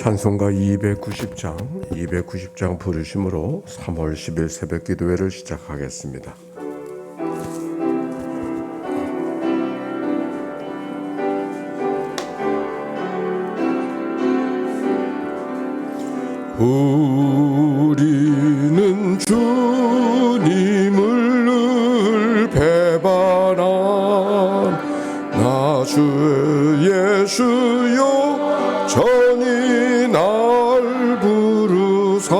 찬송가 290장 부르심으로 3월 10일 새벽 기도회를 시작하겠습니다. 우리는 주님을 늘 배반한 나 주 예수여 전이 날 부르사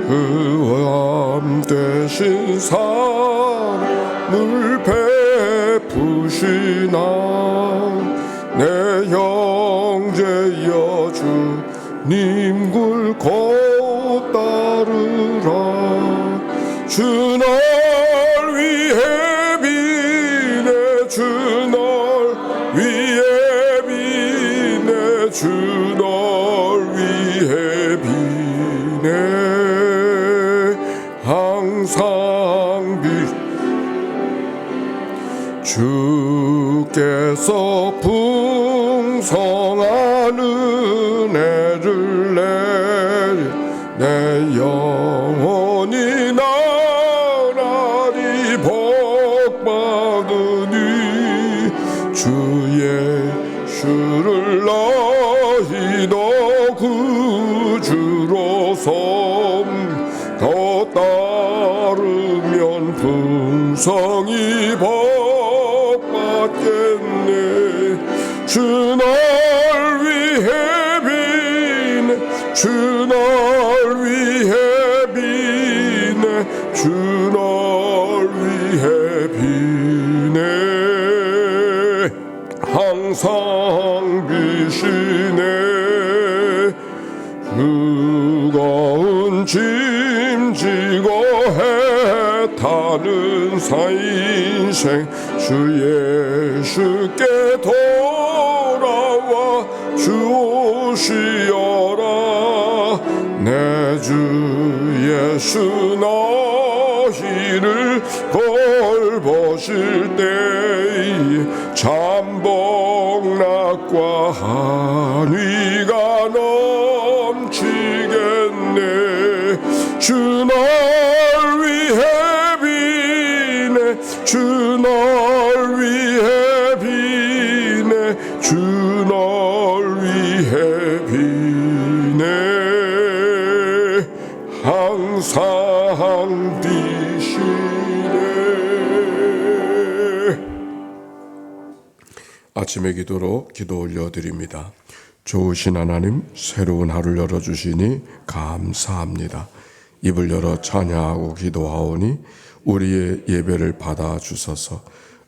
그함 되신 삶을 베푸시나 내 형제여 주님 굴곧 따르라 주 날 위해 비네 주 날 위해 비네 주 날 위해 비네 항상 주께서 풍성한 은혜를 내 영혼이 나날이 복받으니 주 예수를 너희 너 구주로 더 따르면 풍성히 복받겠네 주 날 위해 비네 주 날 위해 비네 주 날 위해 비네 항상 비시네 무거운 짐지고 해타는 사인생 주 예수께 돌아와 주시어라 내 주 예수 너희를 돌보실 때에 잠복락과 한위가 넘치겠네 주 날 위해 비네 주 날 위해 비네 주 날 위해 비네 항상 비시네. 아침의 기도로 기도 올려드립니다. 좋으신 하나님, 새로운 하루를 열어주시니 감사합니다. 입을 열어 찬양하고 기도하오니 우리의 예배를 받아주소서.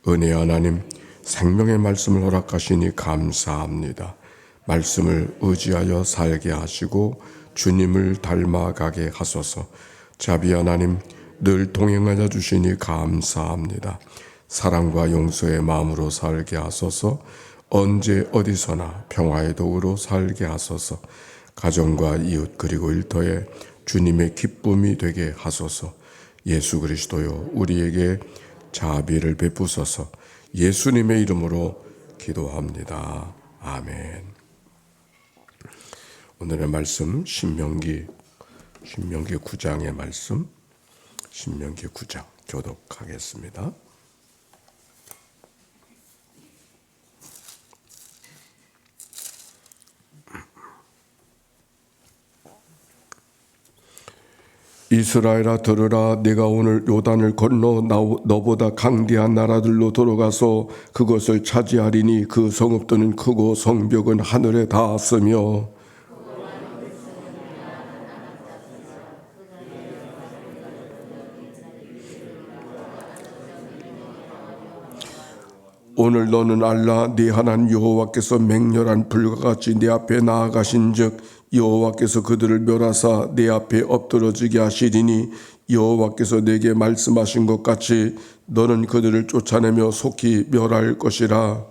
은혜 하나님, 생명의 말씀을 허락하시니 감사합니다. 말씀을 의지하여 살게 하시고 주님을 닮아가게 하소서. 자비 하나님, 늘 동행하여 주시니 감사합니다. 사랑과 용서의 마음으로 살게 하소서. 언제 어디서나 평화의 도구로 살게 하소서. 가정과 이웃 그리고 일터에 주님의 기쁨이 되게 하소서. 예수 그리스도여 우리에게 자비를 베푸소서. 예수님의 이름으로 기도합니다. 아멘. 오늘의 말씀 신명기 9장의 말씀 신명기 9장 교독하겠습니다. 이스라엘아 들으라 내가 오늘 요단을 건너 너보다 강대한 나라들로 들어가서 그것을 차지하리니 그 성읍들은 크고 성벽은 하늘에 닿았으며 오늘 너는 알라 네 하나님 여호와께서 맹렬한 불과 같이 네 앞에 나아가신즉 여호와께서 그들을 멸하사 내 앞에 엎드러지게 하시리니 여호와께서 내게 말씀하신 것 같이 너는 그들을 쫓아내며 속히 멸할 것이라.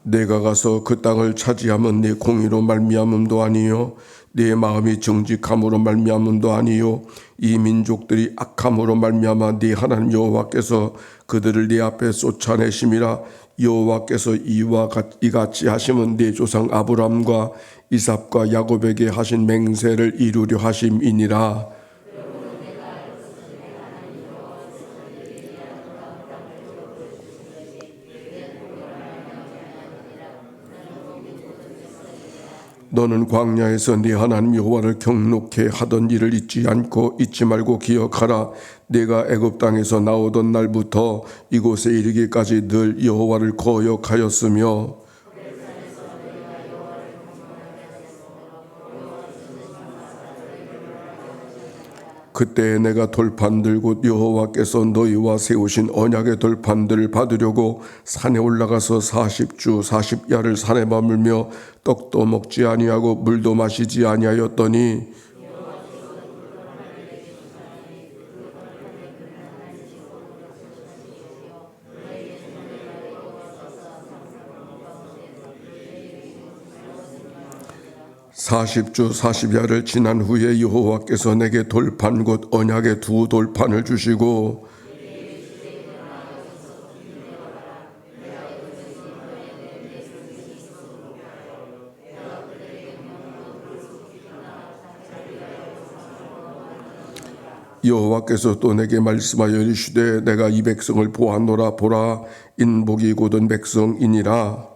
내가 가서 그 땅을 차지하면 내 공의로 말미암음도 아니요 내 마음이 정직함으로 말미암음도 아니요 이 민족들이 악함으로 말미암아 네 하나님 여호와께서 그들을 네 앞에 쫓아내심이라. 여호와께서 이같이 하심은 네 조상 아브람과 이삭과 야곱에게 하신 맹세를 이루려 하심이니라. 너는 광야에서 네 하나님 여호와를 경록해 하던 일을 잊지 말고 기억하라. 내가 애굽 땅에서 나오던 날부터 이곳에 이르기까지 늘 여호와를 거역하였으며 그때 내가 돌판들 곧 여호와께서 너희와 세우신 언약의 돌판들을 받으려고 산에 올라가서 40주 40야를 산에 머물며 떡도 먹지 아니하고 물도 마시지 아니하였더니 (40주 40야를) 지난 후에 여호와께서 내게 돌판 곧 언약의 두 돌판을 주시고 여호와께서 또 내게 말씀하여 이르시되 내가 이 백성을 보았노라. 보라, 인복이 곧은 백성이니라.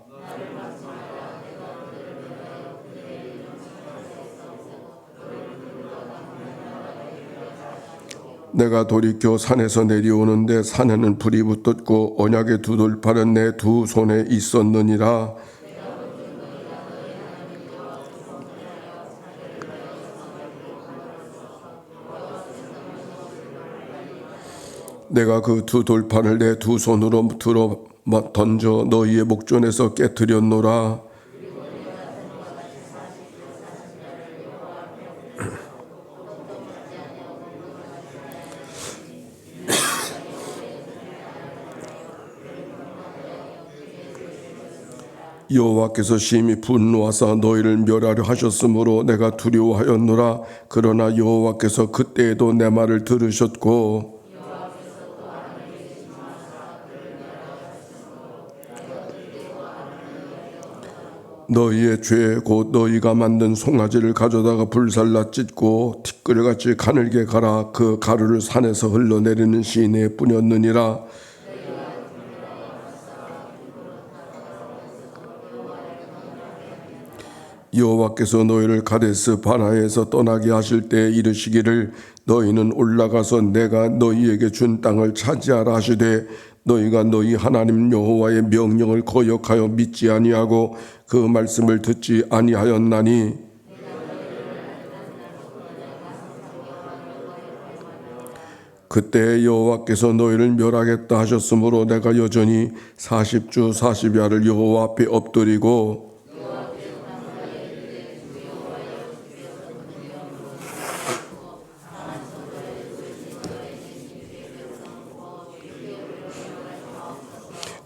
내가 돌이켜 산에서 내려오는데 산에는 불이 붙었고 언약의 두 돌판은 내 두 손에 있었느니라. 내가 그 두 돌판을 내 두 손으로 들어 던져 너희의 목전에서 깨뜨렸노라. 여호와께서 심히 분노하사 너희를 멸하려 하셨으므로 내가 두려워하였노라. 그러나 여호와께서 그때에도 내 말을 들으셨고 너희의 죄 곧 너희가 만든 송아지를 가져다가 불살라 찢고 티끌같이 가늘게 갈아 그 가루를 산에서 흘러내리는 시내에 뿌렸느니라. 여호와께서 너희를 가데스 바나에서 떠나게 하실 때 이르시기를 너희는 올라가서 내가 너희에게 준 땅을 차지하라 하시되 너희가 너희 하나님 여호와의 명령을 거역하여 믿지 아니하고 그 말씀을 듣지 아니하였나니 그때 여호와께서 너희를 멸하겠다 하셨으므로 내가 여전히 40주 40야를 여호와 앞에 엎드리고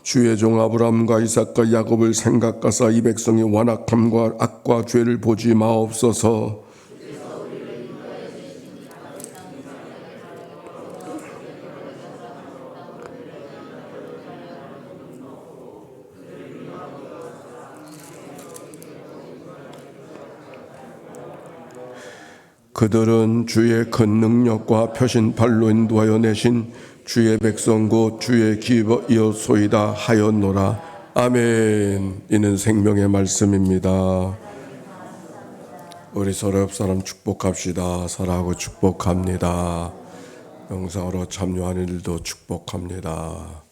주의 종 아브라함과 이삭과 야곱을 생각하사 이 백성의 완악함과 악과 죄를 보지 마옵소서. 그들은 주의 큰 능력과 표신 발로 인도하여 내신 주의 백성 곧 주의 기업이었소이다 하였노라. 아멘. 이는 생명의 말씀입니다. 우리 서로 옆 사람 축복합시다. 사랑하고 축복합니다. 영상으로 참여하는 일도 축복합니다.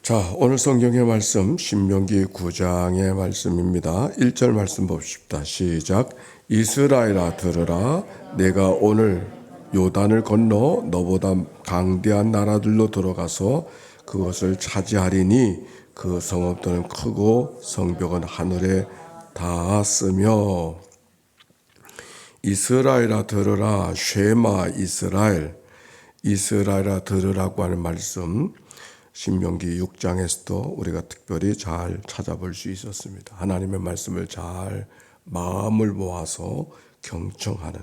자, 오늘 성경의 말씀 신명기 9장의 말씀입니다. 1절 말씀 봅시다. 시작. 이스라엘아 들으라. 내가 오늘 요단을 건너 너보다 강대한 나라들로 들어가서 그것을 차지하리니 그 성읍들은 크고 성벽은 하늘에 닿았으며. 이스라엘아 들으라. 쉐마 이스라엘. 이스라엘아 들으라고 하는 말씀, 신명기 6장에서도 우리가 특별히 잘 찾아볼 수 있었습니다. 하나님의 말씀을 잘 마음을 모아서 경청하는,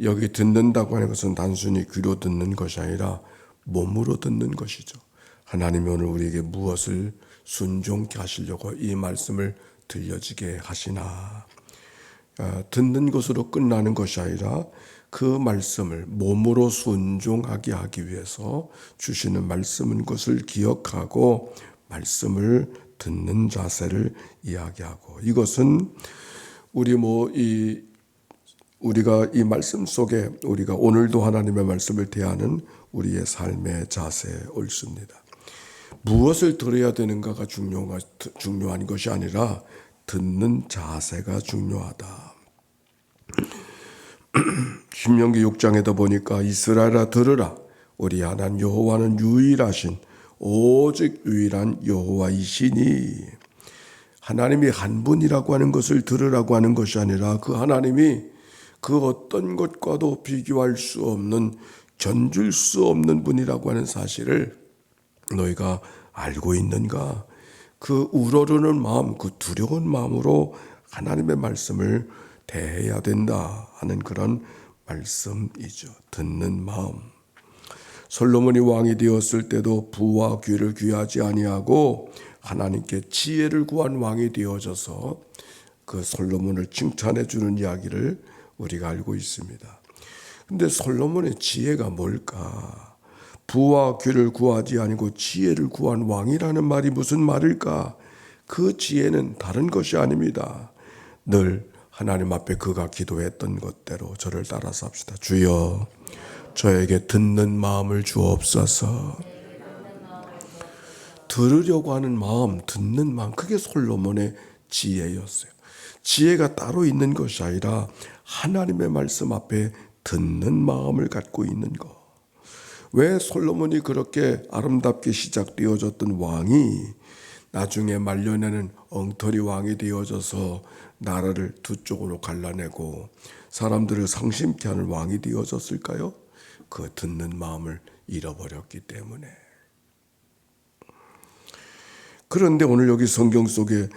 여기 듣는다고 하는 것은 단순히 귀로 듣는 것이 아니라 몸으로 듣는 것이죠. 하나님이 오늘 우리에게 무엇을 순종케 하시려고 이 말씀을 들려지게 하시나. 듣는 것으로 끝나는 것이 아니라 그 말씀을 몸으로 순종하게 하기 위해서 주시는 말씀인 것을 기억하고 말씀을 듣는 자세를 이야기하고, 이것은 우리가 이 말씀 속에 우리가 오늘도 하나님의 말씀을 대하는 우리의 삶의 자세에 옳습니다. 무엇을 들어야 되는가가 중요한 것이 아니라 듣는 자세가 중요하다. 신명기 6장에도 보니까 이스라엘아 들으라, 우리 하나님 여호와는 유일하신 오직 유일한 여호와이시니. 하나님이 한 분이라고 하는 것을 들으라고 하는 것이 아니라 그 하나님이 그 어떤 것과도 비교할 수 없는, 견줄 수 없는 분이라고 하는 사실을 너희가 알고 있는가? 그 우러르는 마음, 그 두려운 마음으로 하나님의 말씀을 대해야 된다 하는 그런 말씀이죠. 듣는 마음. 솔로몬이 왕이 되었을 때도 부와 귀를 귀하지 아니하고 하나님께 지혜를 구한 왕이 되어져서 그 솔로몬을 칭찬해 주는 이야기를 우리가 알고 있습니다. 근데 솔로몬의 지혜가 뭘까? 부와 귀를 구하지 아니고 지혜를 구한 왕이라는 말이 무슨 말일까? 그 지혜는 다른 것이 아닙니다. 늘 하나님 앞에 그가 기도했던 것대로 저를 따라서 합시다. 주여, 저에게 듣는 마음을 주옵소서. 들으려고 하는 마음, 듣는 마음, 그게 솔로몬의 지혜였어요. 지혜가 따로 있는 것이 아니라 하나님의 말씀 앞에 듣는 마음을 갖고 있는 것. 왜 솔로몬이 그렇게 아름답게 시작되어졌던 왕이 나중에 말년에는 엉터리 왕이 되어져서 나라를 두 쪽으로 갈라내고 사람들을 상심케 하는 왕이 되어졌을까요? 그 듣는 마음을 잃어버렸기 때문에. 그런데 오늘 여기 성경 속에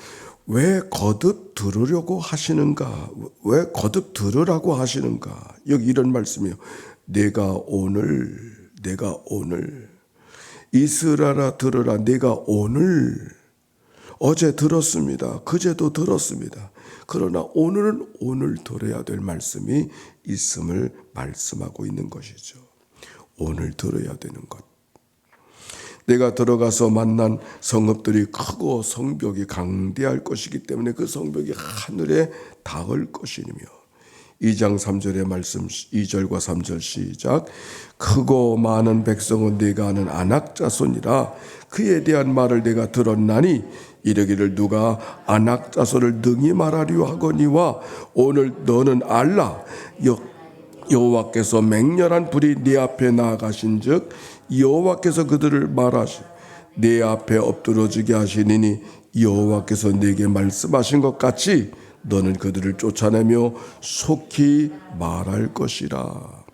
왜 거듭 들으려고 하시는가? 왜 거듭 들으라고 하시는가? 여기 이런 말씀이에요. 내가 오늘 이스라엘아 들으라. 내가 오늘, 어제 들었습니다. 그제도 들었습니다. 그러나 오늘은 오늘 들어야 될 말씀이 있음을 말씀하고 있는 것이죠. 오늘 들어야 되는 것. 내가 들어가서 만난 성읍들이 크고 성벽이 강대할 것이기 때문에 그 성벽이 하늘에 닿을 것이며, 2장 3절의 말씀, 2절과 3절 시작. 크고 많은 백성은 네가 아는 아낙 자손이라. 그에 대한 말을 내가 들었나니 이르기를 누가 아낙 자손을 능히 말하려 하거니와 오늘 너는 알라. 여호와께서 맹렬한 불이 네 앞에 나아가신즉 여호와께서 그들을 말하시 네 앞에 엎드러지게 하시니니 여호와께서 네게 말씀하신 것 같이 너는 그들을 쫓아내며 속히 말할 것이라.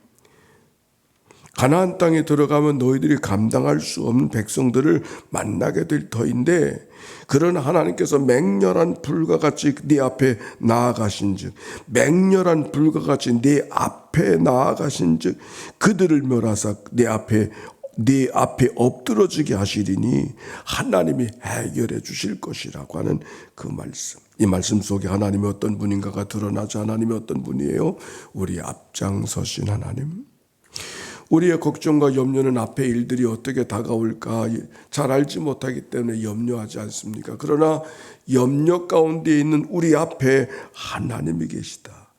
가나안 땅에 들어가면 너희들이 감당할 수 없는 백성들을 만나게 될 터인데, 그런 하나님께서 맹렬한 불과 같이 네 앞에 나아가신즉, 맹렬한 불과 같이 네 앞에 나아가신즉 그들을 멸하사 네 앞에 엎드러지게 하시리니 하나님이 해결해 주실 것이라고 하는 그 말씀. 이 말씀 속에 하나님이 어떤 분인가가 드러나죠. 하나님이 어떤 분이에요? 우리 앞장서신 하나님. 우리의 걱정과 염려는 앞에 일들이 어떻게 다가올까 잘 알지 못하기 때문에 염려하지 않습니까? 그러나 염려 가운데 있는 우리 앞에 하나님이 계시다.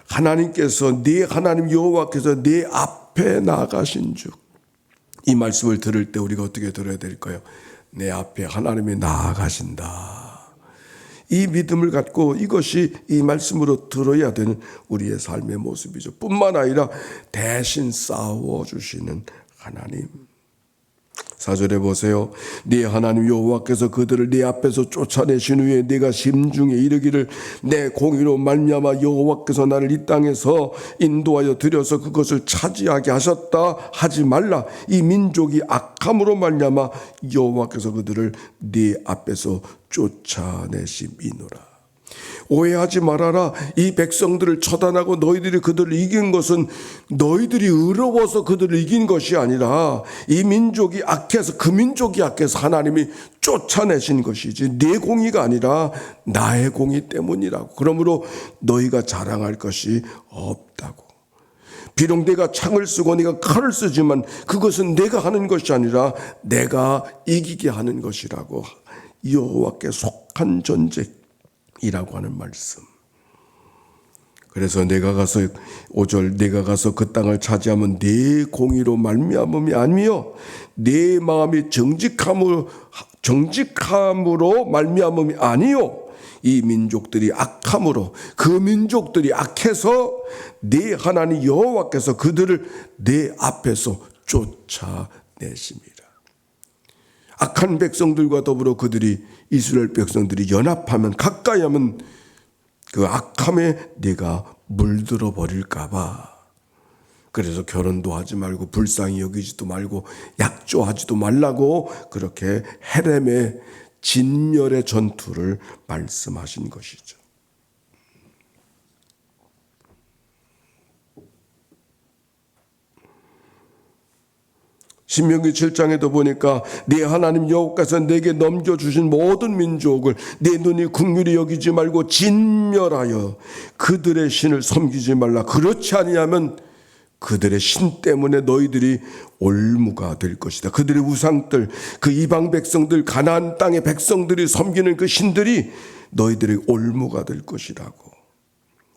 하나님께서 하나님 여호와께서 네 앞에 나가신 즉, 이 말씀을 들을 때 우리가 어떻게 들어야 될까요? 내 앞에 하나님이 나아가신다. 이 믿음을 갖고 이것이 이 말씀으로 들어야 되는 우리의 삶의 모습이죠. 뿐만 아니라 대신 싸워주시는 하나님. 4절에 보세요. 네 하나님 여호와께서 그들을 네 앞에서 쫓아내신 후에 네가 심중에 이르기를 내 공의로 말미암아 여호와께서 나를 이 땅에서 인도하여 들여서 그것을 차지하게 하셨다 하지 말라. 이 민족이 악함으로 말미암아 여호와께서 그들을 네 앞에서 쫓아내심이노라. 오해하지 말아라. 이 백성들을 처단하고 너희들이 그들을 이긴 것은 너희들이 의로워서 그들을 이긴 것이 아니라 이 민족이 악해서, 그 민족이 악해서 하나님이 쫓아내신 것이지 내 공의가 아니라 나의 공의 때문이라고. 그러므로 너희가 자랑할 것이 없다고. 비록 내가 창을 쓰고 네가 칼을 쓰지만 그것은 내가 하는 것이 아니라 내가 이기게 하는 것이라고. 여호와께 속한 전쟁이라고 하는 말씀. 그래서 내가 가서 5절 내가 가서 그 땅을 차지하면 내 공의로 말미암음이 아니며 내 마음이 정직함으로 말미암음이 아니요 이 민족들이 악함으로, 그 민족들이 악해서 내 하나님 여호와께서 그들을 내 앞에서 쫓아내십니다. 악한 백성들과 더불어 그들이, 이스라엘 백성들이 연합하면, 가까이 하면 그 악함에 내가 물들어 버릴까 봐. 그래서 결혼도 하지 말고 불쌍히 여기지도 말고 약조하지도 말라고 그렇게 헤렘의 진멸의 전투를 말씀하신 것이죠. 신명기 7장에도 보니까 네 하나님 여호와께서 내게 넘겨주신 모든 민족을 내 눈이 긍휼히 여기지 말고 진멸하여 그들의 신을 섬기지 말라. 그렇지 아니하면 그들의 신 때문에 너희들이 올무가 될 것이다. 그들의 우상들, 그 이방 백성들, 가나안 땅의 백성들이 섬기는 그 신들이 너희들의 올무가 될 것이라고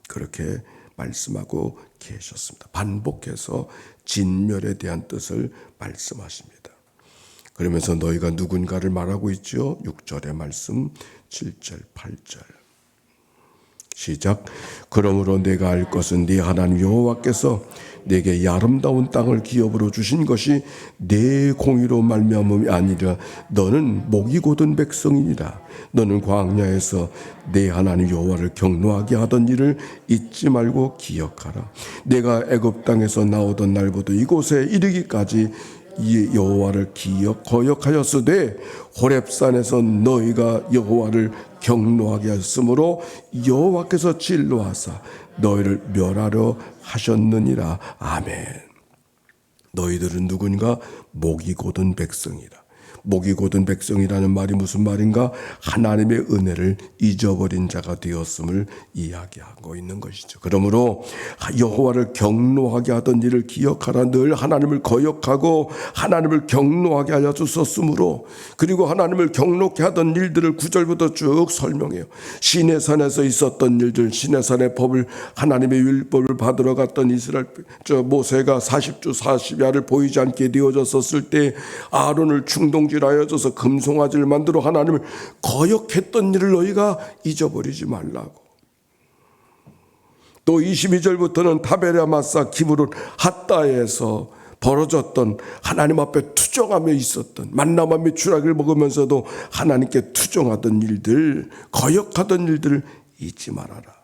그렇게 말씀하고 계셨습니다. 반복해서 진멸에 대한 뜻을 말씀하십니다. 그러면서 너희가 누군가를 말하고 있죠. 6절의 말씀, 7절, 8절. 시작. 그러므로 내가 알 것은 네 하나님 여호와께서 내게 이 아름다운 땅을 기업으로 주신 것이 내 공의로 말미암음이 아니라 너는 목이 곧은 백성이니라. 너는 광야에서 내 하나님 여호와를 경노하게 하던 일을 잊지 말고 기억하라. 내가 애굽 땅에서 나오던 날부터 이곳에 이르기까지 이 여호와를 거역하였으되 호렙산에서 너희가 여호와를 경노하게 하였으므로 여호와께서 진노하사 너희를 멸하려 하셨느니라. 아멘. 너희들은 누군가 목이 곧은 백성이라. 목이 곧은 백성이라는 말이 무슨 말인가? 하나님의 은혜를 잊어버린 자가 되었음을 이야기하고 있는 것이죠. 그러므로 여호와를 경노하게 하던 일을 기억하라. 늘 하나님을 거역하고 하나님을 경노하게 하여 주셨으므로, 그리고 하나님을 경노케 하던 일들을 9절부터 쭉 설명해요. 시내산에서 있었던 일들, 시내산의 법을, 하나님의 율법을 받으러 갔던 이스라엘 모세가 40주 40야를 보이지 않게 되어졌었을 때 아론을 충동질하여져서 금송아지를 만들어 하나님을 거역했던 일을 너희가 잊어버리지 말라고. 또 22절부터는 다베라 마사 기브론 핫다에서 벌어졌던, 하나님 앞에 투정하며 있었던, 만나만 추락을 먹으면서도 하나님께 투정하던 일들, 거역하던 일들을 잊지 말아라.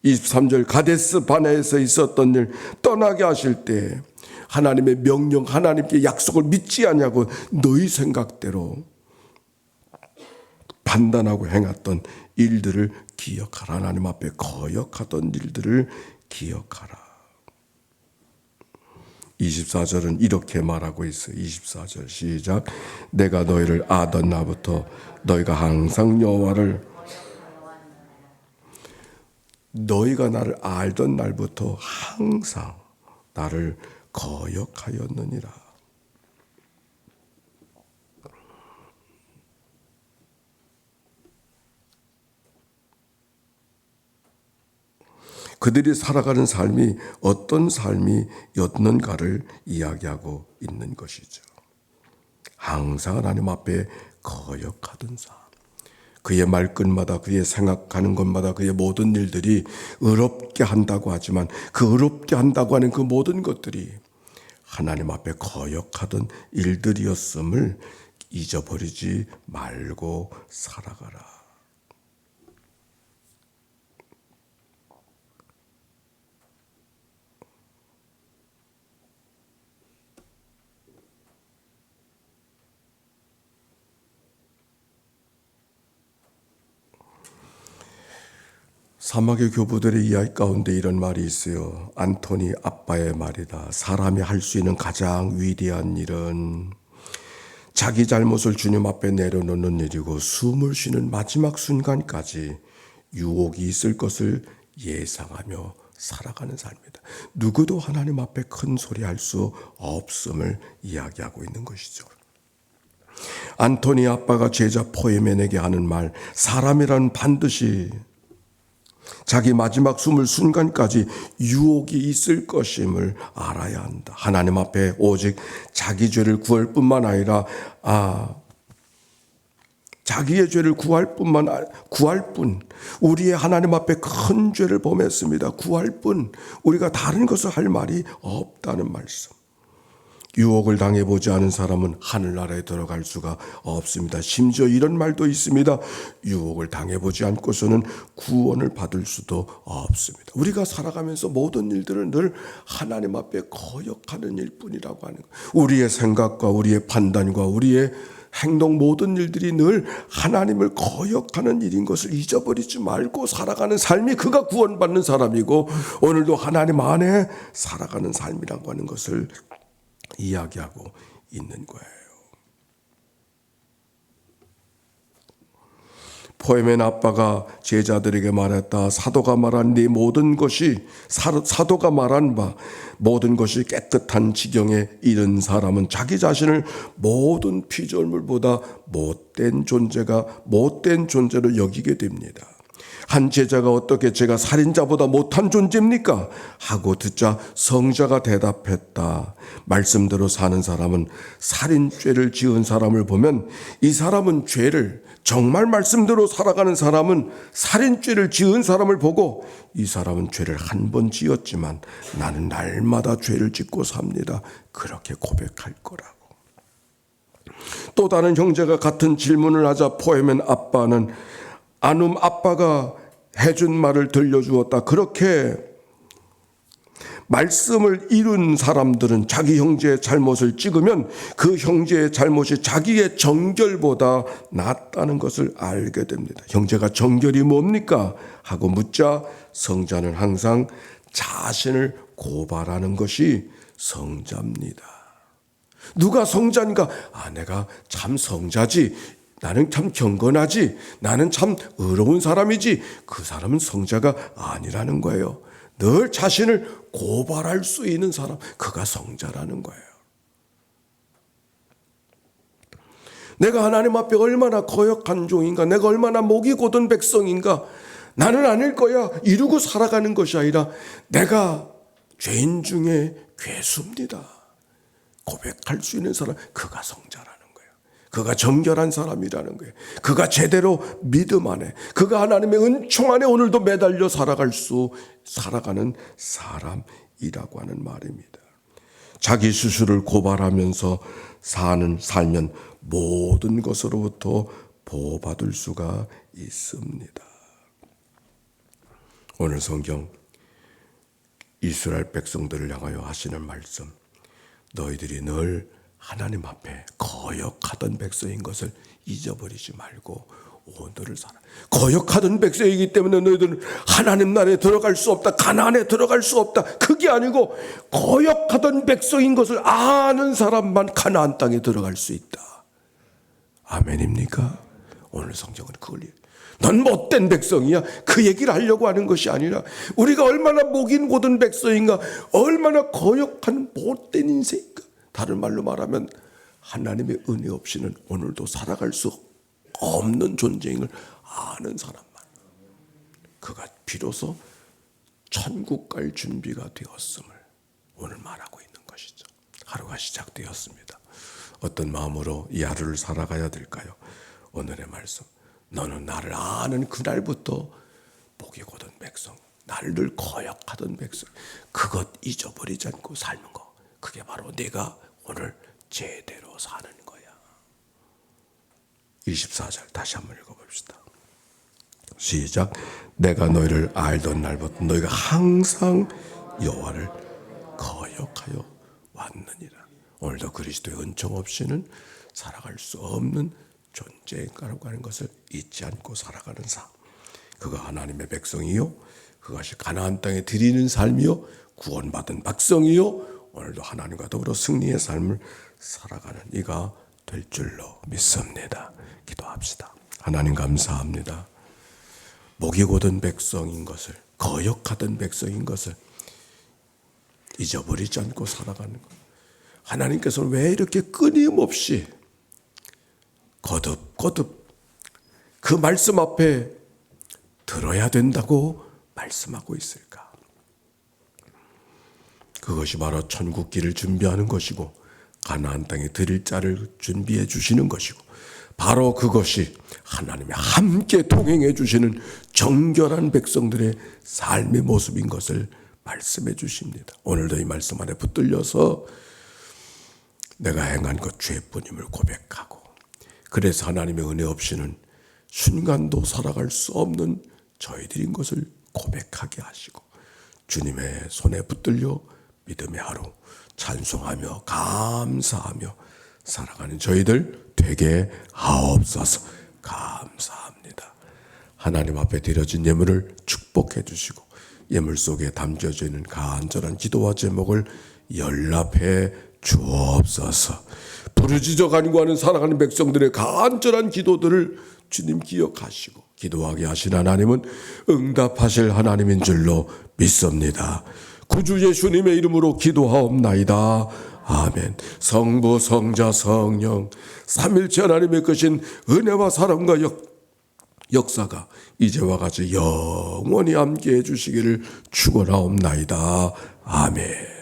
23절 가데스 바네에서 있었던 일, 떠나게 하실 때 하나님의 명령, 하나님께 약속을 믿지 않냐고 너희 생각대로 판단하고 행했던 일들을 기억하라. 하나님 앞에 거역하던 일들을 기억하라. 24절은 이렇게 말하고 있어요. 24절 시작. 내가 너희를 아던 나부터 너희가 항상 여호와를, 너희가 나를 알던 날부터 항상 나를 거역하였느니라. 그들이 살아가는 삶이 어떤 삶이었는가를 이야기하고 있는 것이죠. 항상 하나님 앞에 거역하던 삶. 그의 말끝마다, 그의 생각하는 것마다, 그의 모든 일들이 의롭게 한다고 하지만 그 의롭게 한다고 하는 그 모든 것들이 하나님 앞에 거역하던 일들이었음을 잊어버리지 말고 살아가라. 사막의 교부들의 이야기 가운데 이런 말이 있어요. 안토니 아빠의 말이다. 사람이 할 수 있는 가장 위대한 일은 자기 잘못을 주님 앞에 내려놓는 일이고 숨을 쉬는 마지막 순간까지 유혹이 있을 것을 예상하며 살아가는 삶이다. 누구도 하나님 앞에 큰 소리 할 수 없음을 이야기하고 있는 것이죠. 안토니 아빠가 제자 포에맨에게 하는 말, 사람이란 반드시 자기 마지막 숨을 순간까지 유혹이 있을 것임을 알아야 한다. 하나님 앞에 오직 자기 죄를 구할 뿐만 아니라 자기의 죄를 구할 뿐 우리의 하나님 앞에 큰 죄를 범했습니다. 구할 뿐 우리가 다른 것을 할 말이 없다는 말씀. 유혹을 당해보지 않은 사람은 하늘나라에 들어갈 수가 없습니다. 심지어 이런 말도 있습니다. 유혹을 당해보지 않고서는 구원을 받을 수도 없습니다. 우리가 살아가면서 모든 일들은 늘 하나님 앞에 거역하는 일뿐이라고 하는 거예요. 우리의 생각과 우리의 판단과 우리의 행동 모든 일들이 늘 하나님을 거역하는 일인 것을 잊어버리지 말고 살아가는 삶이 그가 구원받는 사람이고 오늘도 하나님 안에 살아가는 삶이라고 하는 것을 이야기하고 있는 거예요. 포에맨 아빠가 제자들에게 말했다. 사도가 말한 네 모든 것이 사도가 말한 바 모든 것이 깨끗한 지경에 이른 사람은 자기 자신을 모든 피조물보다 못된 존재로 여기게 됩니다. 한 제자가 어떻게 제가 살인자보다 못한 존재입니까? 하고 듣자 성자가 대답했다. 말씀대로 사는 사람은 살인죄를 지은 사람을 보면 이 사람은 정말 말씀대로 살아가는 사람은 살인죄를 지은 사람을 보고 이 사람은 죄를 한 번 지었지만 나는 날마다 죄를 짓고 삽니다. 그렇게 고백할 거라고. 또 다른 형제가 같은 질문을 하자 포에맨 아빠는 아눔 아빠가 해준 말을 들려주었다. 그렇게 말씀을 이룬 사람들은 자기 형제의 잘못을 찍으면 그 형제의 잘못이 자기의 정결보다 낫다는 것을 알게 됩니다. 형제가 정결이 뭡니까? 하고 묻자 성자는 항상 자신을 고발하는 것이 성자입니다. 누가 성자인가? 내가 참 성자지. 나는 참 경건하지. 나는 참 의로운 사람이지. 그 사람은 성자가 아니라는 거예요. 늘 자신을 고발할 수 있는 사람, 그가 성자라는 거예요. 내가 하나님 앞에 얼마나 거역한 종인가, 내가 얼마나 목이 곧은 백성인가, 나는 아닐 거야 이루고 살아가는 것이 아니라 내가 죄인 중에 괴수입니다. 고백할 수 있는 사람, 그가 성자라는 거예요. 그가 정결한 사람이라는 거예요. 그가 제대로 믿음 안에, 그가 하나님의 은총 안에 오늘도 매달려 살아가는 사람이라고 하는 말입니다. 자기 스스로를 고발하면서 살면 모든 것으로부터 보호받을 수가 있습니다. 오늘 성경 이스라엘 백성들을 향하여 하시는 말씀, 너희들이 늘 하나님 앞에 거역하던 백성인 것을 잊어버리지 말고 오늘을 살아. 거역하던 백성이기 때문에 너희들은 하나님 나라에 들어갈 수 없다, 가나안에 들어갈 수 없다, 그게 아니고 거역하던 백성인 것을 아는 사람만 가나안 땅에 들어갈 수 있다. 아멘입니까? 오늘 성경은 그걸 넌 못된 백성이야, 그 얘기를 하려고 하는 것이 아니라 우리가 얼마나 목인 고든 백성인가, 얼마나 거역하는 못된 인생인가. 다른 말로 말하면 하나님의 은혜 없이는 오늘도 살아갈 수 없는 존재임을 아는 사람만, 그가 비로소 천국 갈 준비가 되었음을 오늘 말하고 있는 것이죠. 하루가 시작되었습니다. 어떤 마음으로 이 하루를 살아가야 될까요? 오늘의 말씀, 너는 나를 아는 그날부터 목이 곧은 백성, 나를 늘 거역하던 백성, 그것 잊어버리지 않고 살는 거, 그게 바로 네가 오늘 제대로 사는 거야. 24절 다시 한번 읽어봅시다. 시작. 내가 너희를 알던 날부터 너희가 항상 여호와를 거역하여 왔느니라. 오늘도 그리스도의 은총 없이는 살아갈 수 없는 존재인가라고 하는 것을 잊지 않고 살아가는 삶. 그가 하나님의 백성이요, 그것이 가나안 땅에 드리는 삶이요, 구원받은 백성이요, 오늘도 하나님과 더불어 승리의 삶을 살아가는 이가 될 줄로 믿습니다. 기도합시다. 하나님 감사합니다. 목이 고든 백성인 것을, 거역하던 백성인 것을 잊어버리지 않고 살아가는 것. 하나님께서는 왜 이렇게 끊임없이 거듭거듭 그 말씀 앞에 들어야 된다고 말씀하고 있을까? 그것이 바로 천국 길을 준비하는 것이고 가나안 땅에 드릴 자를 준비해 주시는 것이고 바로 그것이 하나님이 함께 동행해 주시는 정결한 백성들의 삶의 모습인 것을 말씀해 주십니다. 오늘도 이 말씀 안에 붙들려서 내가 행한 것 죄뿐임을 고백하고 그래서 하나님의 은혜 없이는 순간도 살아갈 수 없는 저희들인 것을 고백하게 하시고 주님의 손에 붙들려 믿음의 하루 찬송하며 감사하며 살아가는 저희들 되게 하옵소서. 감사합니다. 하나님 앞에 드려진 예물을 축복해 주시고 예물 속에 담겨져 있는 간절한 기도와 제목을 연락해 주옵소서. 부르짖어 간구하는 살아가는 백성들의 간절한 기도들을 주님 기억하시고 기도하게 하신 하나님은 응답하실 하나님인 줄로 믿습니다. 구주 예수님의 이름으로 기도하옵나이다. 아멘. 성부 성자 성령 삼일체 하나님의 크신 은혜와 사랑과 역사가 이제와 같이 영원히 함께해 주시기를 축원하옵나이다. 아멘.